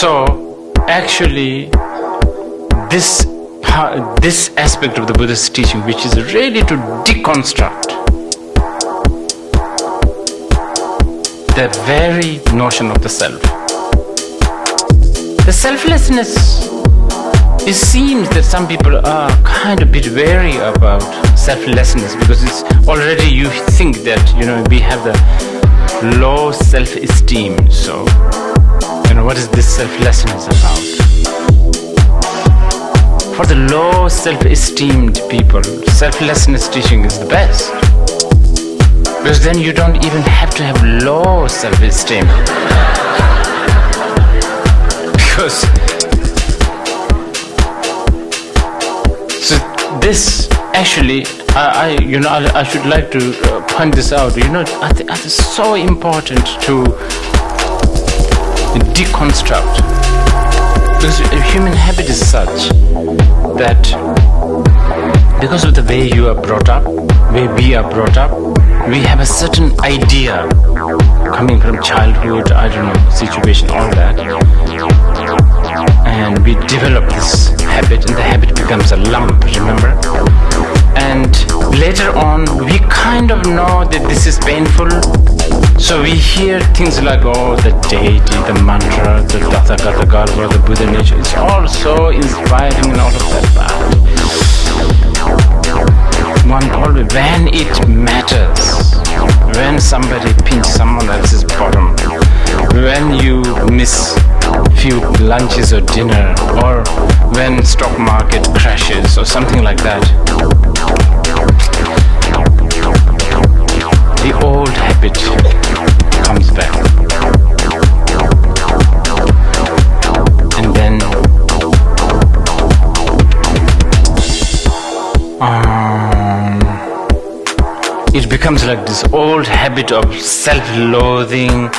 So actually this aspect of the Buddha's teaching, which is really to deconstruct the very notion of the self. The selflessness, it seems that some people are kind of a bit wary about selflessness because it's already, you think that, we have the low self-esteem. So, what is this selflessness about? For the low self-esteemed people, selflessness teaching is the best. Because then you don't even have to have low self-esteem. Because so this actually, I should like to point this out. I think it's so important to deconstruct, because human habit is such that because of the way you are brought up, way we are brought up, we have a certain idea coming from childhood, situation, all that, and we develop this habit, and the habit becomes a lump, remember? And later on, we kind of know that this is painful, so we hear things like, the deity, the mantra, the Tathagata Garba, the Buddha nature, it's all so inspiring and all of that, but when it matters, when somebody pinches someone else's bottom, when you miss few lunches or dinner, or when stock market crashes or something like that, the old habit comes back. And then it becomes like this old habit of self-loathing,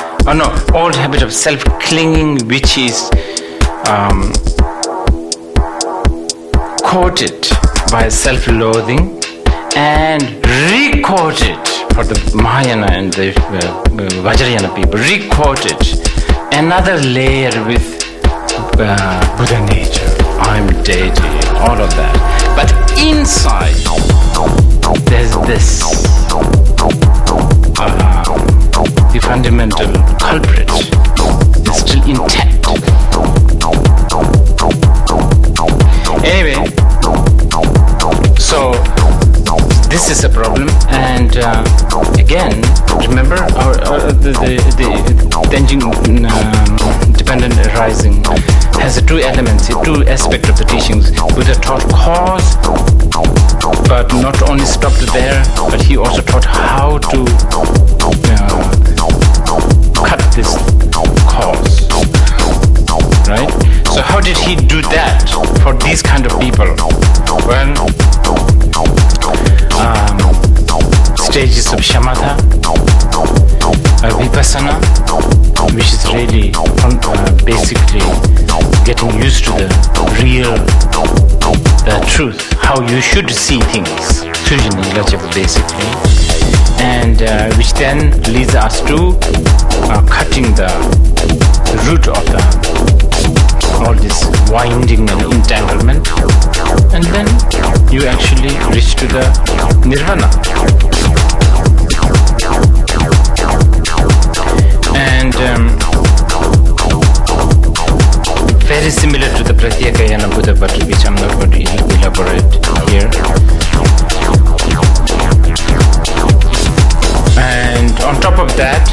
old habit of self-clinging, which is coated by self-loathing and re-coated for the Mahayana and the Vajrayana people, re-coated another layer with Buddha nature, I'm deity, all of that. But inside there's this, the fundamental culprit is still intact. Anyway, so this is a problem, and again, remember the Tenjing dependent arising has two elements, two aspects of the teachings. Buddha taught cause, but not only stopped there, but he also taught how to cut this cause, right? So how did he do that for these kind of people? Well, stages of shamatha, vipassana, which is really basically getting used to the real, the truth, how you should see things, basically, and which then leads us to cutting the root of all this winding and entanglement, and then you actually reach to the nirvana. And very similar to the Pratyekayana Buddha, but which I'm not going to elaborate here. And on top of that,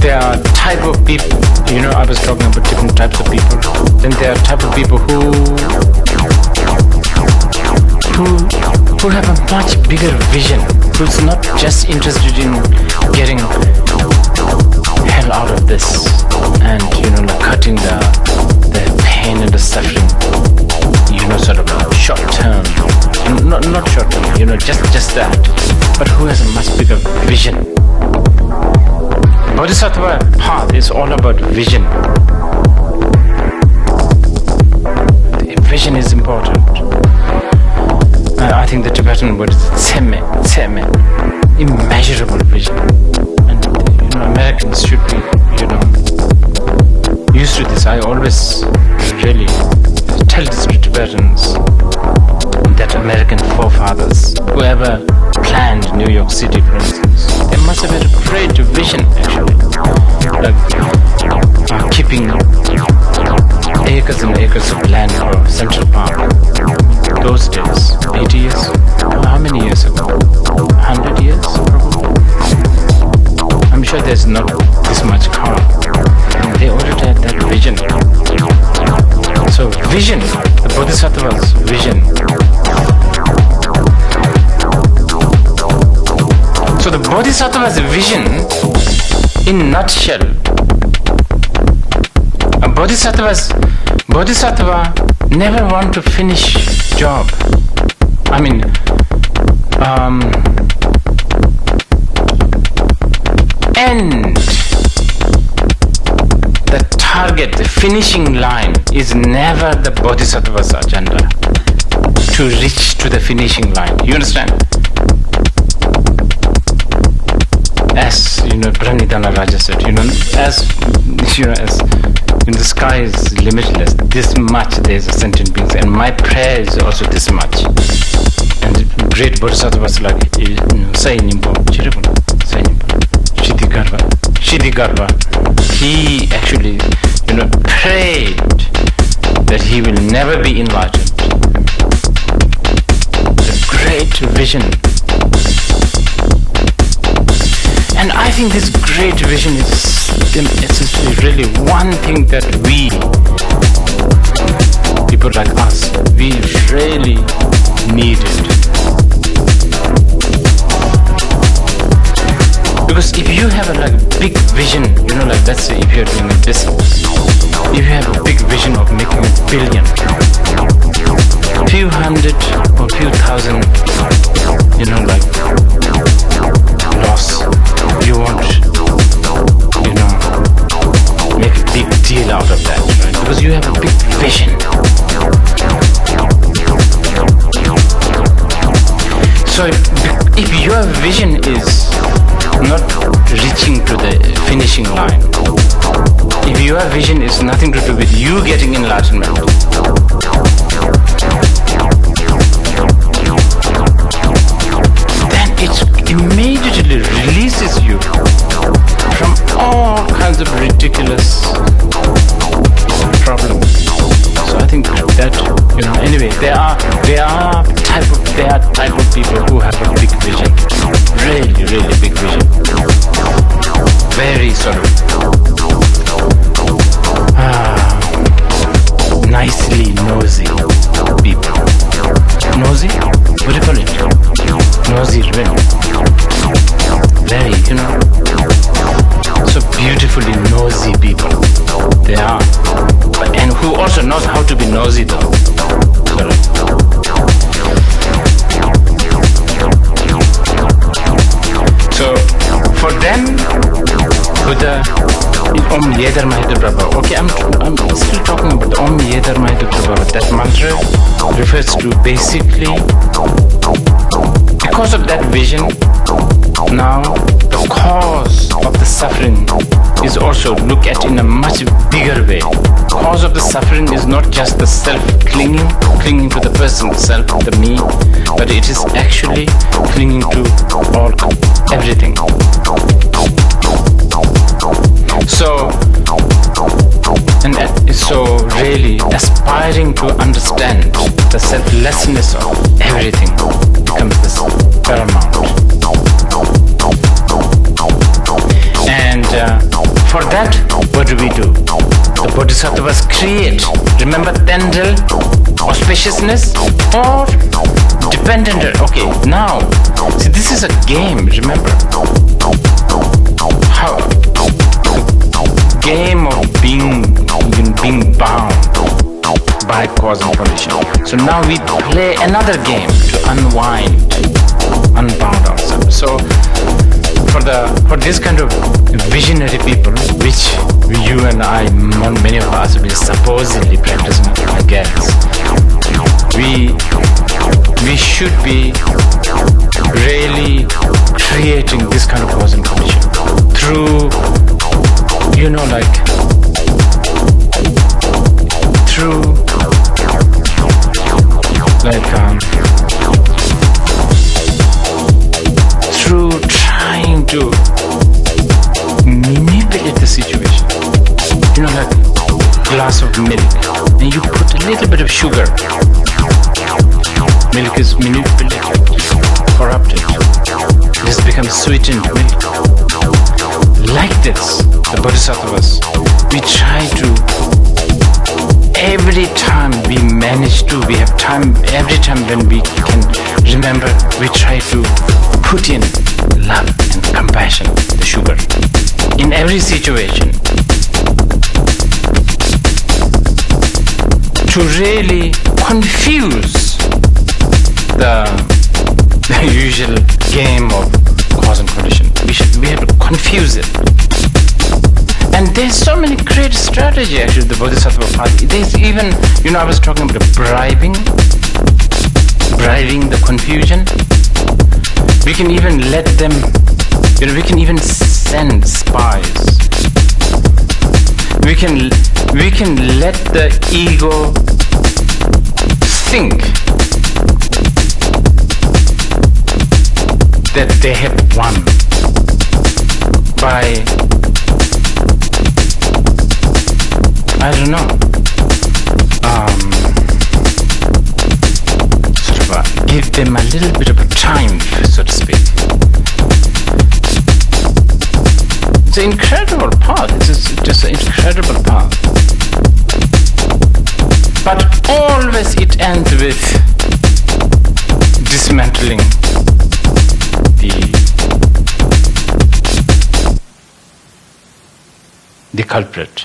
there are type of people, I was talking about different types of people. Then there are type of people who have a much bigger vision, who's not just interested in getting hell out of this and cutting the pain and the suffering, sort of short term, not short term, just that, but who has a much bigger vision. Bodhisattva path is all about vision. The vision is important. I think the Tibetan word is tseme, immeasurable vision. And Americans should be, So I always really tell this to Tibetans, that American forefathers, whoever planned New York City, for instance, they must have been afraid to vision, actually. Like keeping acres and acres of land for Central Park. Those days, 80 years, how many years ago? 100 years, probably. I'm sure there's not this much car. And they already had that vision. So vision, the Bodhisattva's vision. So the Bodhisattva's vision, in a nutshell, a Bodhisattva never want to finish job. I mean, end. The target, the finishing line is never the Bodhisattva's agenda. To reach to the finishing line. You understand? As Pranidhana Raja said, as the sky is limitless, this much there is a sentient being, and my prayer is also this much. And great Bodhisattvas like Sai Nimbo, Chirapun, Sai Nimbo, Shidigarva, he actually prayed that he will never be enlightened. The great vision. And I think this great vision is essentially really one thing that we, people like us, we really needed. Because if you have a big vision, let's say if you're doing a business, if you have a big vision of making $1 billion, few hundred or few thousand, loss, you want, make a big deal out of that, right? Because you have a big vision. So if your vision is not reaching to the finishing line, if your vision is nothing to do with you getting enlightenment, then it immediately releases you from all kinds of ridiculous problems. So I think that anyway, there are type of people who have a big vision, really big vision, very sort of nicely nosy people. Nosy? What do you call it? Nosy, really. Very, so beautifully nosy people. They are. And who also knows how to be nosy though. So for them, Buddha in Om Yedar Mahitu Prabha. Okay, I'm still talking about the Om Yedar Mahitu Prabha. That mantra refers to basically, because of that vision, now the cause of the suffering is also looked at in a much bigger way. Cause of the suffering is not just the clinging to the person, the self, the me, but it is actually clinging to everything. So really aspiring to understand the selflessness of everything becomes this paramount. And for that, what do? The Bodhisattvas create. Remember tendril, auspiciousness, or dependent. Okay, now, see, this is a game, remember? How? The game of being bound by cause and condition. So now we play another game to unbound ourselves. So for this kind of visionary people, which you and I, many of us, will supposedly practicing, I guess, we should be really creating this kind of cause and condition through, through through trying to manipulate the situation. You know, like a glass of milk, and you put a little bit of sugar. Milk is manipulated, corrupted. This becomes sweetened milk. Like this, the Bodhisattvas, we try to, every time we manage to, we have time, every time when we can remember, we try to put in love and compassion, the sugar, in every situation, to really confuse the usual game of cause and condition. We have to confuse it. And there's so many great strategies actually, the Bodhisattva path. There's even, I was talking about bribing the confusion. We can even let them, we can even send spies. We can let the ego think that they have won by, I don't know, give them a little bit of a time, so to speak. It's an incredible path. It's just an incredible path. But always it ends with dismantling the culprit.